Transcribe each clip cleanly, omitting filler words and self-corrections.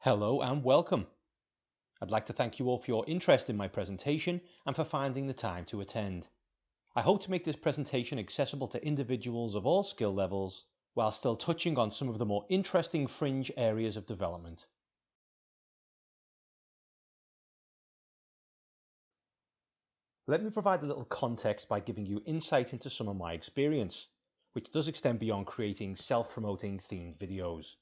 Hello and welcome. I'd like to thank you all for your interest in my presentation and for finding the time to attend. I hope to make this presentation accessible to individuals of all skill levels while still touching on some of the more interesting fringe areas of development. Let me provide a little context by giving you insight into some of my experience, which does extend beyond creating self-promoting themed videos.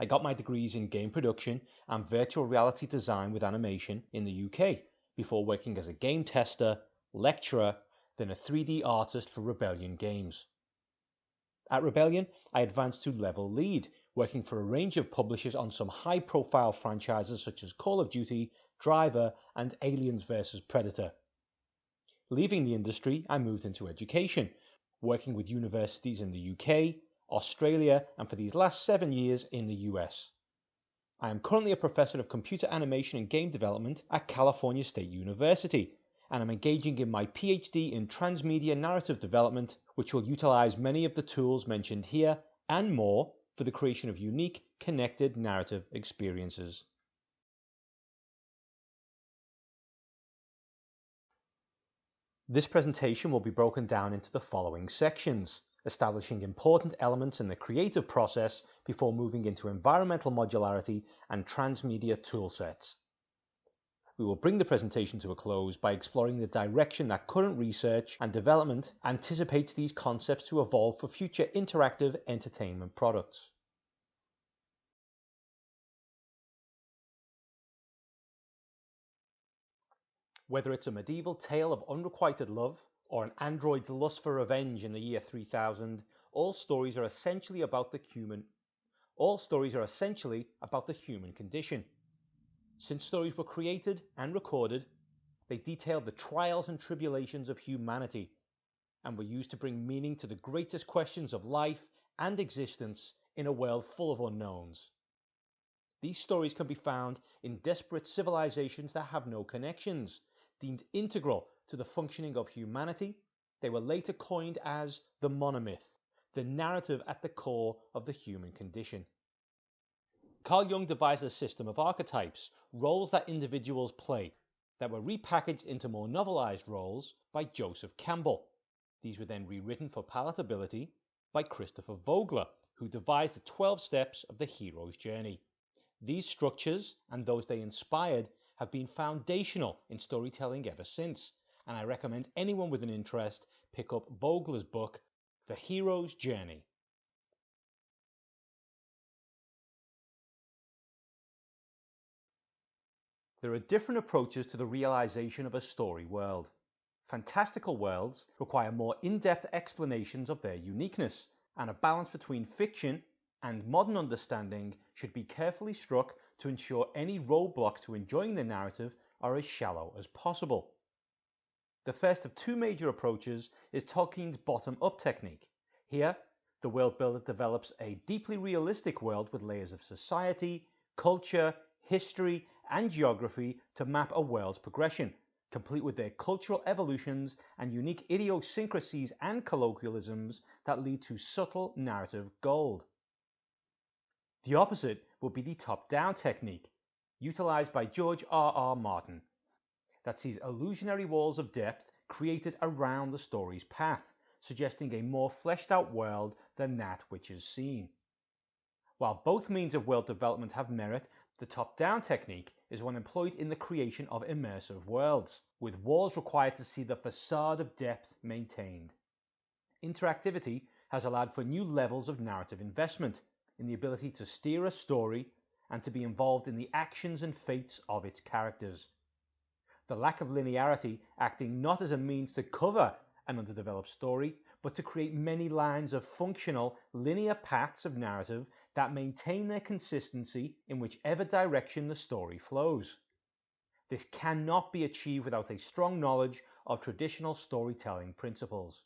I got my degrees in game production and virtual reality design with animation in the UK before working as a game tester, lecturer, then a 3D artist for Rebellion Games. At Rebellion, I advanced to level lead, working for a range of publishers on some high-profile franchises such as Call of Duty, Driver, and Aliens vs Predator. Leaving the industry, I moved into education, working with universities in the UK, Australia, and for these last 7 years in the US. I am currently a professor of computer animation and game development at California State University, and I'm engaging in my PhD in Transmedia narrative development, which will utilize many of the tools mentioned here and more for the creation of unique, connected narrative experiences. This presentation will be broken down into the following sections: establishing important elements in the creative process before moving into environmental modularity and transmedia toolsets. We will bring the presentation to a close by exploring the direction that current research and development anticipates these concepts to evolve for future interactive entertainment products. Whether it's a medieval tale of unrequited love or an android's lust for revenge in the year 3000, all stories are essentially about the human condition. Since stories were created and recorded, they detailed the trials and tribulations of humanity and were used to bring meaning to the greatest questions of life and existence in a world full of unknowns. These stories can be found in desperate civilizations that have no connections. Deemed integral to the functioning of humanity, they were later coined as the monomyth, the narrative at the core of the human condition. Carl Jung devised a system of archetypes, roles that individuals play, that were repackaged into more novelized roles by Joseph Campbell. These were then rewritten for palatability by Christopher Vogler, who devised the 12 steps of the hero's journey. These structures, and those they inspired, have been foundational in storytelling ever since, and I recommend anyone with an interest pick up Vogler's book, The Hero's Journey. There are different approaches to the realization of a story world. Fantastical worlds require more in-depth explanations of their uniqueness, and a balance between fiction and modern understanding should be carefully struck to ensure any roadblocks to enjoying the narrative are as shallow as possible. The first of two major approaches is Tolkien's bottom-up technique. Here, the world builder develops a deeply realistic world with layers of society, culture, history, and geography to map a world's progression, complete with their cultural evolutions and unique idiosyncrasies and colloquialisms that lead to subtle narrative gold. The opposite would be the top-down technique, utilized by George R.R. Martin, that sees illusionary walls of depth created around the story's path, suggesting a more fleshed-out world than that which is seen. While both means of world development have merit, the top-down technique is one employed in the creation of immersive worlds, with walls required to see the facade of depth maintained. Interactivity has allowed for new levels of narrative investment, in the ability to steer a story and to be involved in the actions and fates of its characters. The lack of linearity acting not as a means to cover an underdeveloped story, but to create many lines of functional, linear paths of narrative that maintain their consistency in whichever direction the story flows. This cannot be achieved without a strong knowledge of traditional storytelling principles.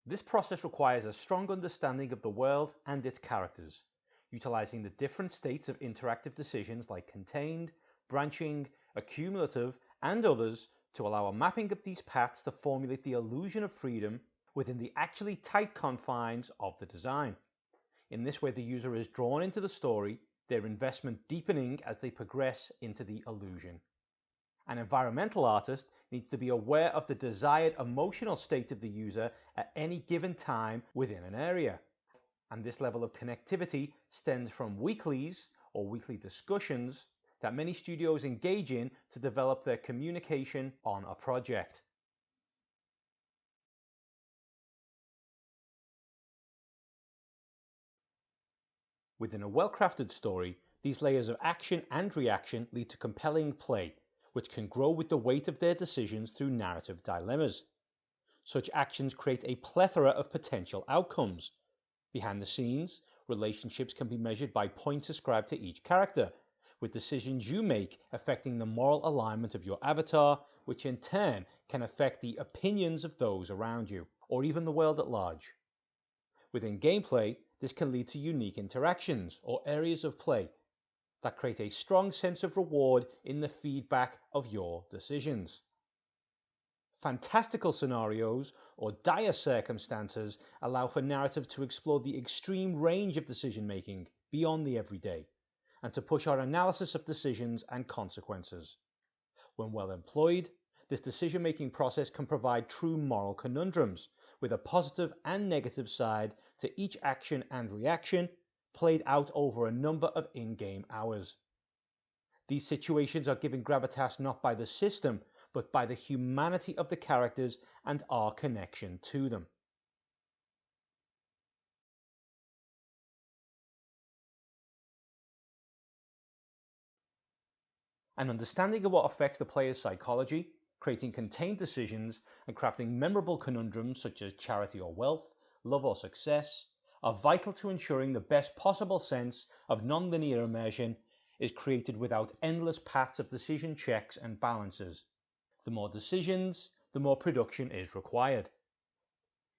This process requires a strong understanding of the world and its characters, utilizing the different states of interactive decisions like contained, branching, accumulative, and others to allow a mapping of these paths to formulate the illusion of freedom within the actually tight confines of the design. In this way, the user is drawn into the story, their investment deepening as they progress into the illusion. An environmental artist needs to be aware of the desired emotional state of the user at any given time within an area. And this level of connectivity stems from weeklies or weekly discussions that many studios engage in to develop their communication on a project. Within a well-crafted story, these layers of action and reaction lead to compelling play, which can grow with the weight of their decisions through narrative dilemmas. Such actions create a plethora of potential outcomes. Behind the scenes, relationships can be measured by points ascribed to each character, with decisions you make affecting the moral alignment of your avatar, which in turn can affect the opinions of those around you, or even the world at large. Within gameplay, this can lead to unique interactions or areas of play that create a strong sense of reward in the feedback of your decisions. Fantastical scenarios or dire circumstances allow for narrative to explore the extreme range of decision making beyond the everyday, and to push our analysis of decisions and consequences. When well employed, this decision making process can provide true moral conundrums, with a positive and negative side to each action and reaction, played out over a number of in-game hours. These situations are given gravitas not by the system, but by the humanity of the characters and our connection to them. An understanding of what affects the player's psychology, creating contained decisions, and crafting memorable conundrums such as charity or wealth, love or success, are vital to ensuring the best possible sense of non-linear immersion is created without endless paths of decision checks and balances. The more decisions, the more production is required.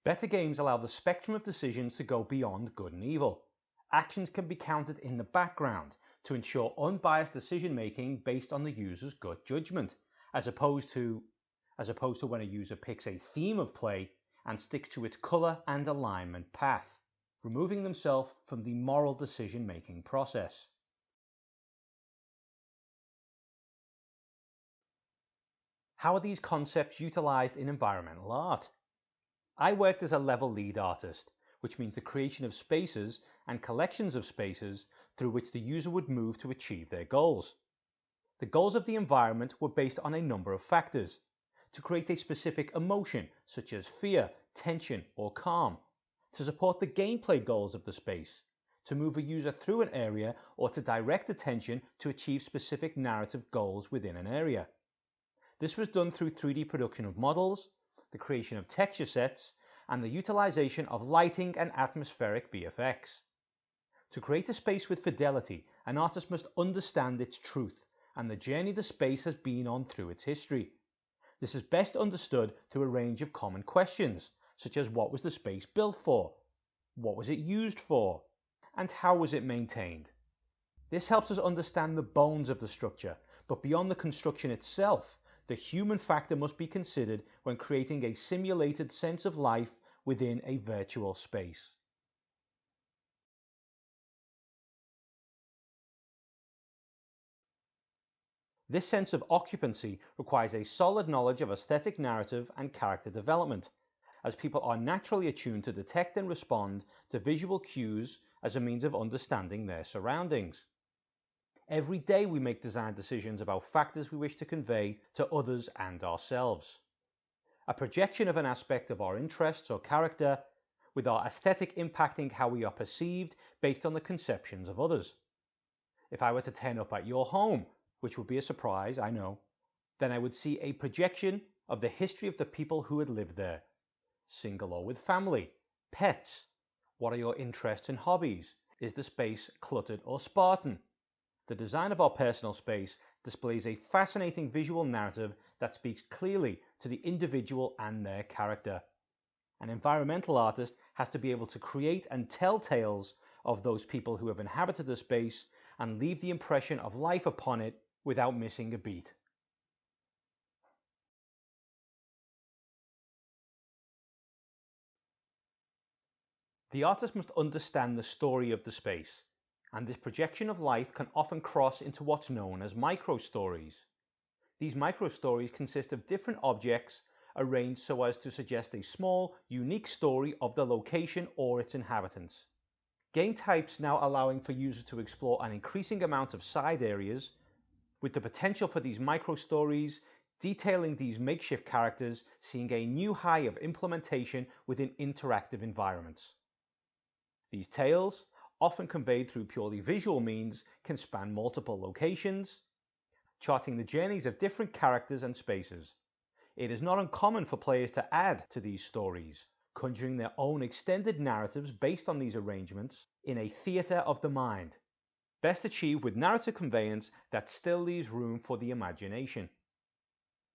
Better games allow the spectrum of decisions to go beyond good and evil. Actions can be counted in the background to ensure unbiased decision making based on the user's gut judgment, as opposed to when a user picks a theme of play and sticks to its color and alignment path, removing themselves from the moral decision making process. How are these concepts utilized in environmental art? I worked as a level lead artist, which means the creation of spaces and collections of spaces through which the user would move to achieve their goals. The goals of the environment were based on a number of factors: to create a specific emotion such as fear, tension, or calm, to support the gameplay goals of the space, to move a user through an area, or to direct attention to achieve specific narrative goals within an area. This was done through 3D production of models, the creation of texture sets, and the utilization of lighting and atmospheric VFX. To create a space with fidelity, an artist must understand its truth and the journey the space has been on through its history. This is best understood through a range of common questions, such as what was the space built for, what was it used for, and how was it maintained. This helps us understand the bones of the structure, but beyond the construction itself, the human factor must be considered when creating a simulated sense of life within a virtual space. This sense of occupancy requires a solid knowledge of aesthetic narrative and character development, as people are naturally attuned to detect and respond to visual cues as a means of understanding their surroundings. Every day we make design decisions about factors we wish to convey to others and ourselves. A projection of an aspect of our interests or character, with our aesthetic impacting how we are perceived based on the conceptions of others. If I were to turn up at your home, which would be a surprise, I know, then I would see a projection of the history of the people who had lived there. Single or with family, pets. What are your interests and hobbies? Is the space cluttered or Spartan? The design of our personal space displays a fascinating visual narrative that speaks clearly to the individual and their character. An environmental artist has to be able to create and tell tales of those people who have inhabited the space and leave the impression of life upon it without missing a beat. The artist must understand the story of the space, and this projection of life can often cross into what's known as micro-stories. These micro-stories consist of different objects arranged so as to suggest a small, unique story of the location or its inhabitants. Game types now allowing for users to explore an increasing amount of side areas, with the potential for these micro-stories detailing these makeshift characters seeing a new high of implementation within interactive environments. These tales, often conveyed through purely visual means, can span multiple locations, charting the journeys of different characters and spaces. It is not uncommon for players to add to these stories, conjuring their own extended narratives based on these arrangements in a theatre of the mind, best achieved with narrative conveyance that still leaves room for the imagination.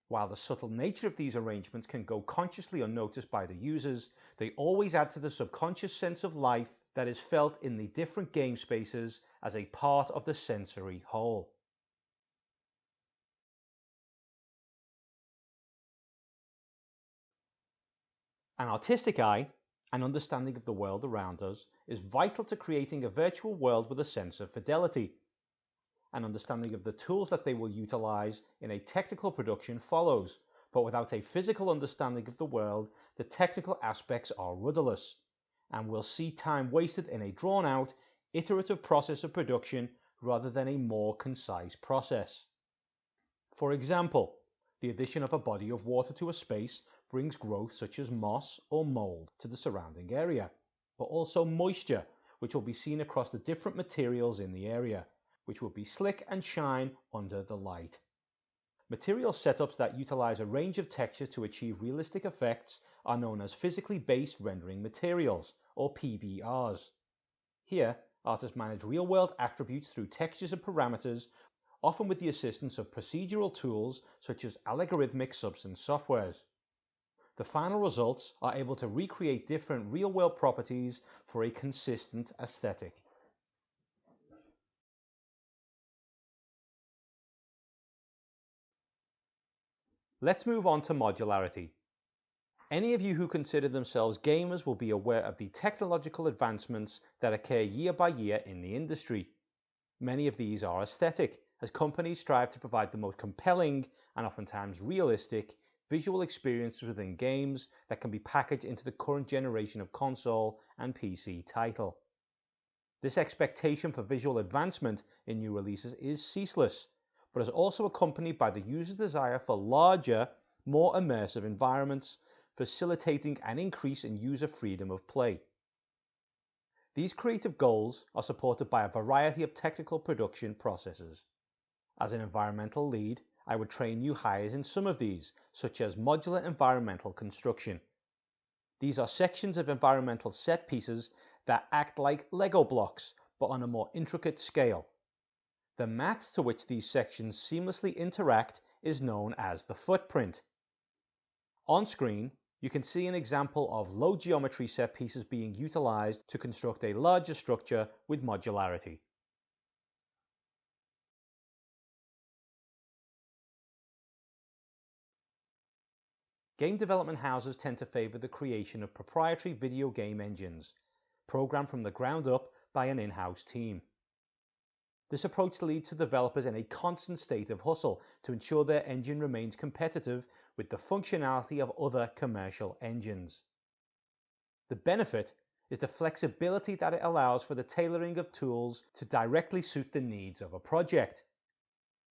While the subtle nature of these arrangements can go consciously unnoticed by the users, they always add to the subconscious sense of life that is felt in the different game spaces as a part of the sensory whole. An artistic eye, an understanding of the world around us, is vital to creating a virtual world with a sense of fidelity. An understanding of the tools that they will utilize in a technical production follows, but without a physical understanding of the world, the technical aspects are rudderless, and will see time wasted in a drawn-out, iterative process of production rather than a more concise process. For example, the addition of a body of water to a space brings growth such as moss or mold to the surrounding area, but also moisture, which will be seen across the different materials in the area, which will be slick and shine under the light. Material setups that utilize a range of textures to achieve realistic effects are known as physically based rendering materials, or PBRs. Here, artists manage real-world attributes through textures and parameters, often with the assistance of procedural tools such as algorithmic substance softwares. The final results are able to recreate different real-world properties for a consistent aesthetic. Let's move on to modularity. Any of you who consider themselves gamers will be aware of the technological advancements that occur year by year in the industry. Many of these are aesthetic, as companies strive to provide the most compelling and oftentimes realistic visual experiences within games that can be packaged into the current generation of console and PC title. This expectation for visual advancement in new releases is ceaseless, but is also accompanied by the user's desire for larger, more immersive environments, facilitating an increase in user freedom of play. These creative goals are supported by a variety of technical production processes. As an environmental lead, I would train new hires in some of these, such as modular environmental construction. These are sections of environmental set pieces that act like Lego blocks, but on a more intricate scale. The mat to which these sections seamlessly interact is known as the footprint. On screen, you can see an example of low geometry set pieces being utilized to construct a larger structure with modularity. Game development houses tend to favor the creation of proprietary video game engines, programmed from the ground up by an in-house team. This approach leads to developers in a constant state of hustle to ensure their engine remains competitive with the functionality of other commercial engines. The benefit is the flexibility that it allows for the tailoring of tools to directly suit the needs of a project.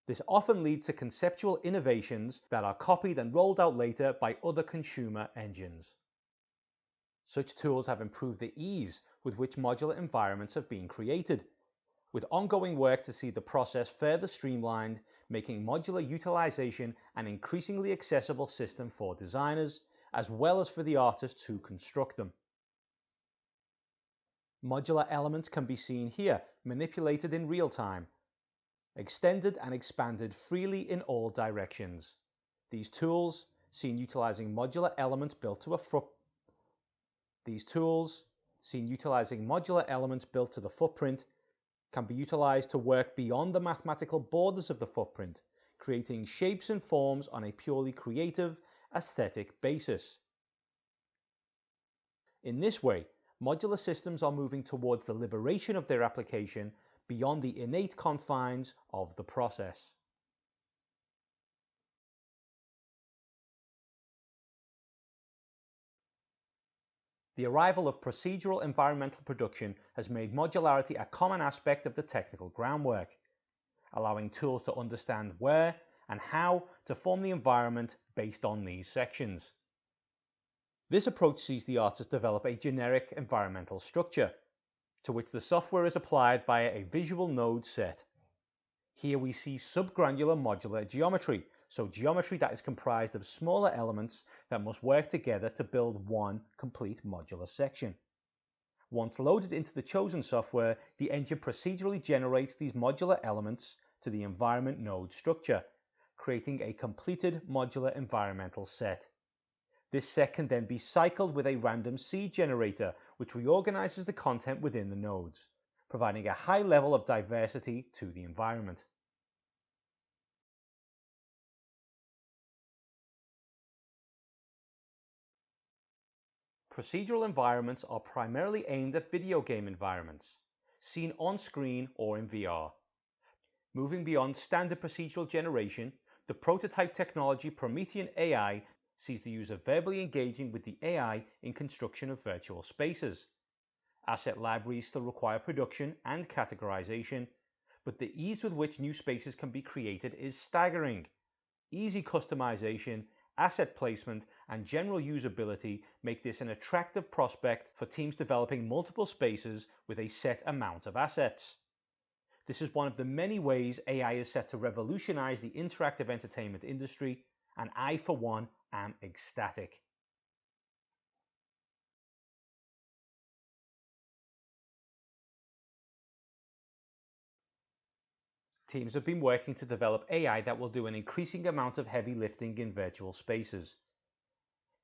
This often leads to conceptual innovations that are copied and rolled out later by other consumer engines. Such tools have improved the ease with which modular environments have been created, with ongoing work to see the process further streamlined, making modular utilization an increasingly accessible system for designers, as well as for the artists who construct them. Modular elements can be seen here, manipulated in real time, extended and expanded freely in all directions. These tools, seen utilizing modular elements built to the footprint, can be utilized to work beyond the mathematical borders of the footprint, creating shapes and forms on a purely creative, aesthetic basis. In this way, Modular systems are moving towards the liberation of their application beyond the innate confines of the process. The arrival of procedural environmental production has made modularity a common aspect of the technical groundwork, allowing tools to understand where and how to form the environment based on these sections. This approach sees the artist develop a generic environmental structure, to which the software is applied via a visual node set. Here we see subgranular modular geometry, so geometry that is comprised of smaller elements that must work together to build one complete modular section. Once loaded into the chosen software, the engine procedurally generates these modular elements to the environment node structure, creating a completed modular environmental set. This set can then be cycled with a random seed generator, which reorganizes the content within the nodes, providing a high level of diversity to the environment. Procedural environments are primarily aimed at video game environments, seen on screen or in VR. Moving beyond standard procedural generation, the prototype technology Promethean AI sees the user verbally engaging with the AI in construction of virtual spaces. Asset libraries still require production and categorization, but the ease with which new spaces can be created is staggering. Easy customization, asset placement, and general usability make this an attractive prospect for teams developing multiple spaces with a set amount of assets. This is one of the many ways AI is set to revolutionize the interactive entertainment industry, and I, for one, am ecstatic. Teams have been working to develop AI that will do an increasing amount of heavy lifting in virtual spaces.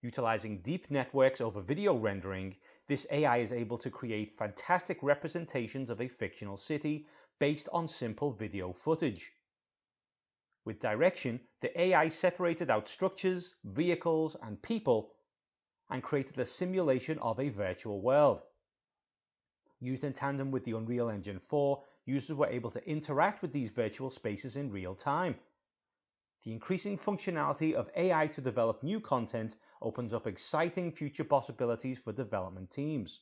Utilizing deep networks over video rendering, this AI is able to create fantastic representations of a fictional city based on simple video footage. With direction, the AI separated out structures, vehicles, and people and created a simulation of a virtual world. Used in tandem with the Unreal Engine 4, users were able to interact with these virtual spaces in real time. The increasing functionality of AI to develop new content opens up exciting future possibilities for development teams,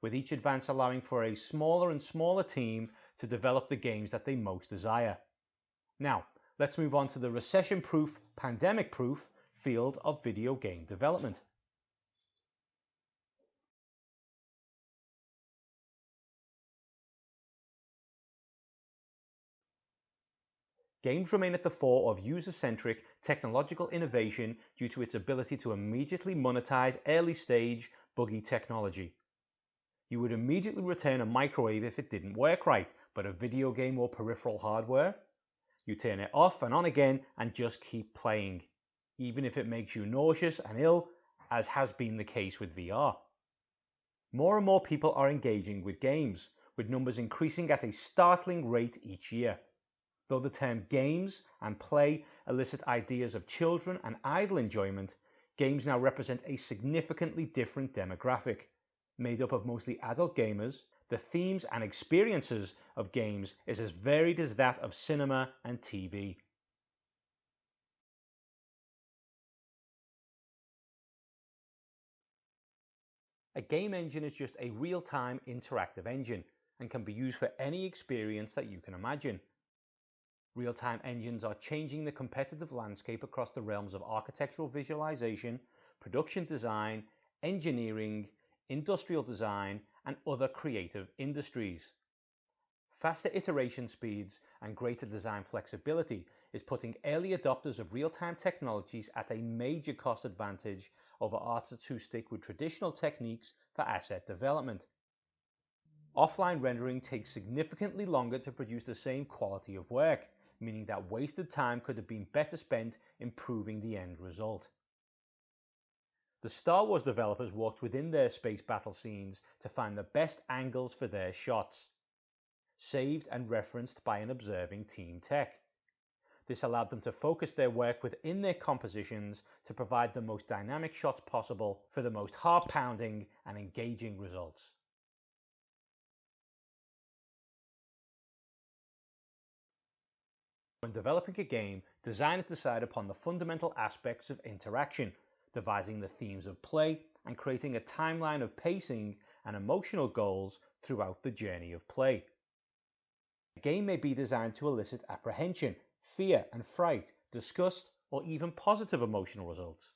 with each advance allowing for a smaller and smaller team to develop the games that they most desire. Now, let's move on to the recession-proof, pandemic-proof field of video game development. Games remain at the fore of user-centric technological innovation due to its ability to immediately monetize early-stage, buggy technology. You would immediately return a microwave if it didn't work right, but a video game or peripheral hardware? You turn it off and on again and just keep playing, even if it makes you nauseous and ill, as has been the case with VR. More and more people are engaging with games, with numbers increasing at a startling rate each year. Though the term games and play elicit ideas of children and idle enjoyment, games now represent a significantly different demographic. Made up of mostly adult gamers, the themes and experiences of games is as varied as that of cinema and TV. A game engine is just a real-time interactive engine and can be used for any experience that you can imagine. Real-time engines are changing the competitive landscape across the realms of architectural visualization, production design, engineering, industrial design, and other creative industries. Faster iteration speeds and greater design flexibility is putting early adopters of real-time technologies at a major cost advantage over artists who stick with traditional techniques for asset development. Offline rendering takes significantly longer to produce the same quality of work, meaning that wasted time could have been better spent improving the end result. The Star Wars developers worked within their space battle scenes to find the best angles for their shots, saved and referenced by an observing team tech. This allowed them to focus their work within their compositions to provide the most dynamic shots possible for the most heart-pounding and engaging results. When developing a game, designers decide upon the fundamental aspects of interaction, devising the themes of play, and creating a timeline of pacing and emotional goals throughout the journey of play. A game may be designed to elicit apprehension, fear and fright, disgust, or even positive emotional results.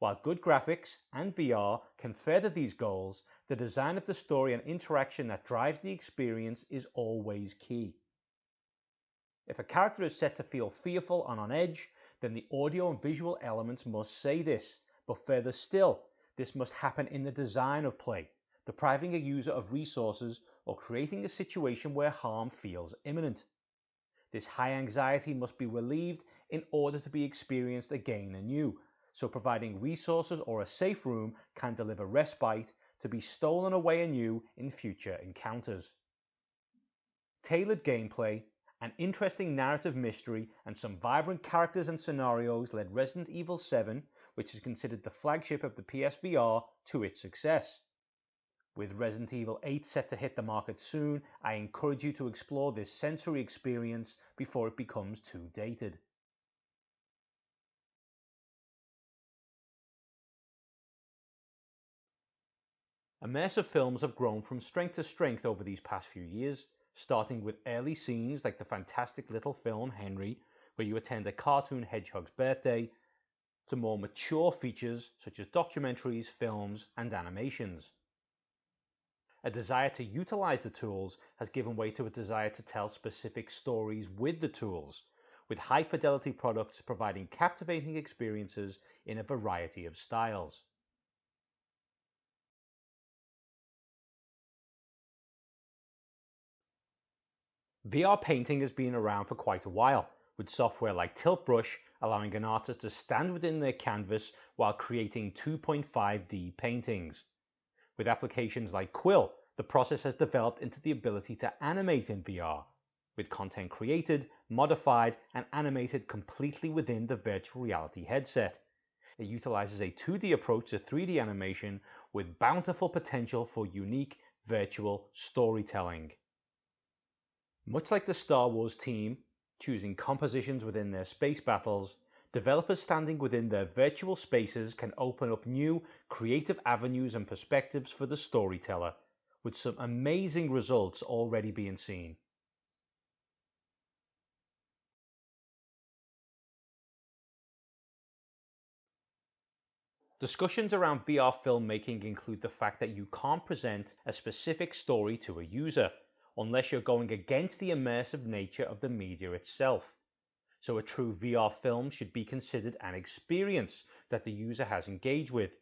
While good graphics and VR can further these goals, the design of the story and interaction that drives the experience is always key. If a character is set to feel fearful and on edge, then the audio and visual elements must say this, but further still, this must happen in the design of play, depriving a user of resources or creating a situation where harm feels imminent. This high anxiety must be relieved in order to be experienced again anew, so providing resources or a safe room can deliver respite to be stolen away anew in future encounters. Tailored gameplay, an interesting narrative mystery, and some vibrant characters and scenarios led Resident Evil 7, which is considered the flagship of the PSVR, to its success. With Resident Evil 8 set to hit the market soon, I encourage you to explore this sensory experience before it becomes too dated. Immersive films have grown from strength to strength over these past few years, starting with early scenes like the fantastic little film Henry, where you attend a cartoon hedgehog's birthday, to more mature features such as documentaries, films, and animations. A desire to utilize the tools has given way to a desire to tell specific stories with the tools, with high-fidelity products providing captivating experiences in a variety of styles. VR painting has been around for quite a while, with software like Tilt Brush allowing an artist to stand within their canvas while creating 2.5D paintings. With applications like Quill, the process has developed into the ability to animate in VR, with content created, modified, and animated completely within the virtual reality headset. It utilizes a 2D approach to 3D animation with bountiful potential for unique virtual storytelling. Much like the Star Wars team choosing compositions within their space battles, developers standing within their virtual spaces can open up new, creative avenues and perspectives for the storyteller, with some amazing results already being seen. Discussions around VR filmmaking include the fact that you can't present a specific story to a user unless you're going against the immersive nature of the media itself. So a true VR film should be considered an experience that the user has engaged with.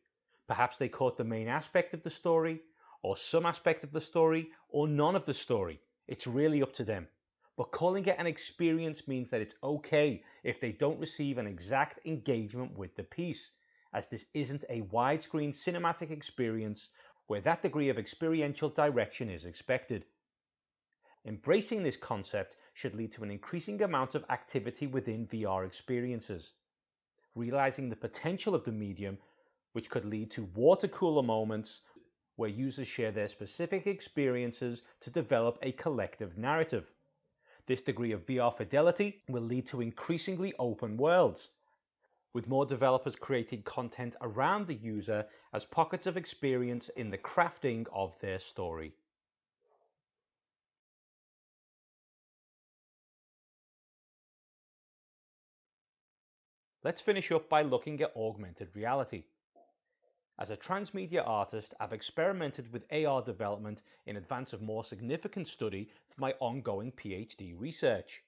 Perhaps they caught the main aspect of the story, or some aspect of the story, or none of the story. It's really up to them. But calling it an experience means that it's okay if they don't receive an exact engagement with the piece, as this isn't a widescreen cinematic experience where that degree of experiential direction is expected. Embracing this concept should lead to an increasing amount of activity within VR experiences. Realizing the potential of the medium, which could lead to water cooler moments where users share their specific experiences to develop a collective narrative. This degree of VR fidelity will lead to increasingly open worlds, with more developers creating content around the user as pockets of experience in the crafting of their story. Let's finish up by looking at augmented reality. As a transmedia artist, I've experimented with AR development in advance of more significant study for my ongoing PhD research.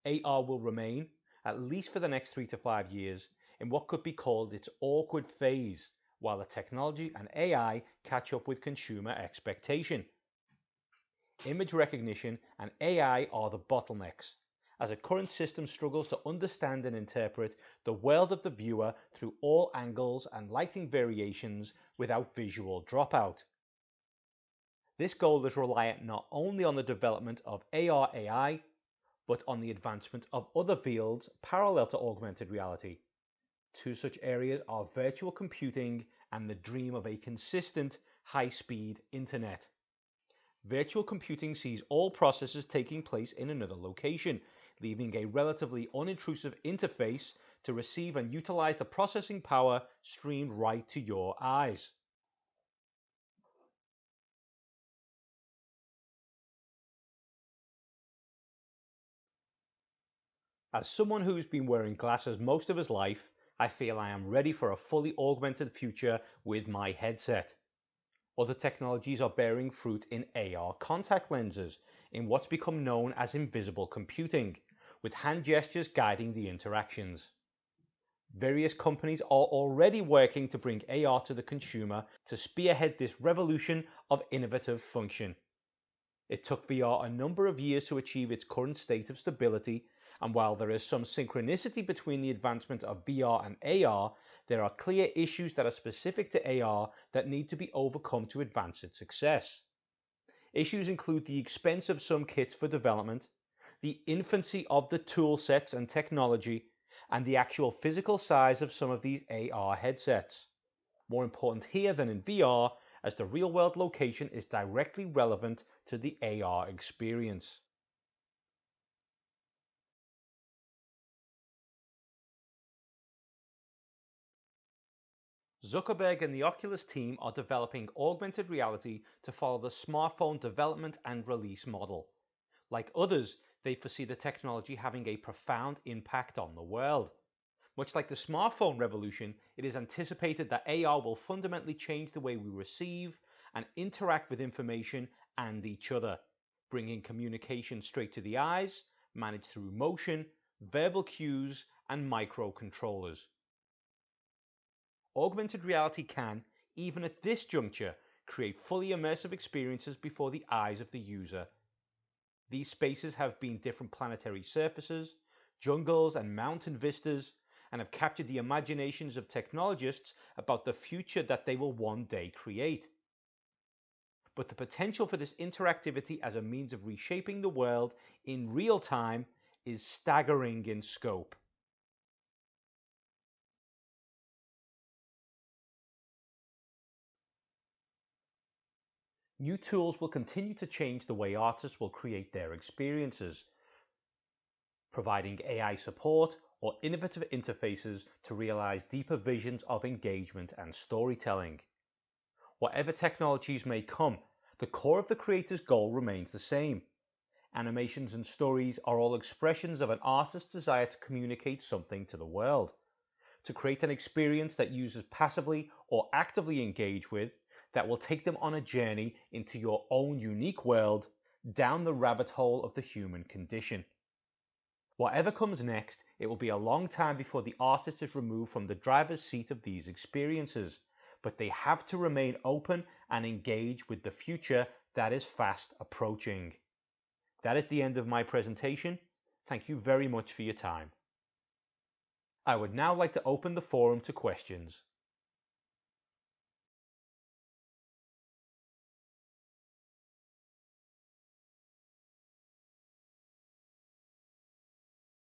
AR will remain, at least for the next 3 to 5 years, in what could be called its awkward phase, while the technology and AI catch up with consumer expectation. Image recognition and AI are the bottlenecks, as a current system struggles to understand and interpret the world of the viewer through all angles and lighting variations without visual dropout. This goal is reliant not only on the development of AR AI, but on the advancement of other fields parallel to augmented reality. Two such areas are virtual computing and the dream of a consistent, high-speed internet. Virtual computing sees all processes taking place in another location, leaving a relatively unintrusive interface to receive and utilize the processing power streamed right to your eyes. As someone who's been wearing glasses most of his life, I feel I am ready for a fully augmented future with my headset. Other technologies are bearing fruit in AR contact lenses, in what's become known as invisible computing, with hand gestures guiding the interactions. Various companies are already working to bring AR to the consumer to spearhead this revolution of innovative function. It took VR a number of years to achieve its current state of stability, and while there is some synchronicity between the advancement of VR and AR, there are clear issues that are specific to AR that need to be overcome to advance its success. Issues include the expense of some kits for development, the infancy of the tool sets and technology, and the actual physical size of some of these AR headsets. More important here than in VR, as the real-world location is directly relevant to the AR experience. Zuckerberg and the Oculus team are developing augmented reality to follow the smartphone development and release model. Like others, they foresee the technology having a profound impact on the world. Much like the smartphone revolution, it is anticipated that AR will fundamentally change the way we receive and interact with information and each other, bringing communication straight to the eyes, managed through motion, verbal cues, and microcontrollers. Augmented reality can, even at this juncture, create fully immersive experiences before the eyes of the user. These spaces have been different planetary surfaces, jungles and mountain vistas, and have captured the imaginations of technologists about the future that they will one day create. But the potential for this interactivity as a means of reshaping the world in real time is staggering in scope. New tools will continue to change the way artists will create their experiences, providing AI support or innovative interfaces to realize deeper visions of engagement and storytelling. Whatever technologies may come, the core of the creator's goal remains the same. Animations and stories are all expressions of an artist's desire to communicate something to the world, to create an experience that users passively or actively engage with, that will take them on a journey into your own unique world, down the rabbit hole of the human condition. Whatever comes next, it will be a long time before the artist is removed from the driver's seat of these experiences, but they have to remain open and engage with the future that is fast approaching. That is the end of my presentation. Thank you very much for your time. I would now like to open the forum to questions.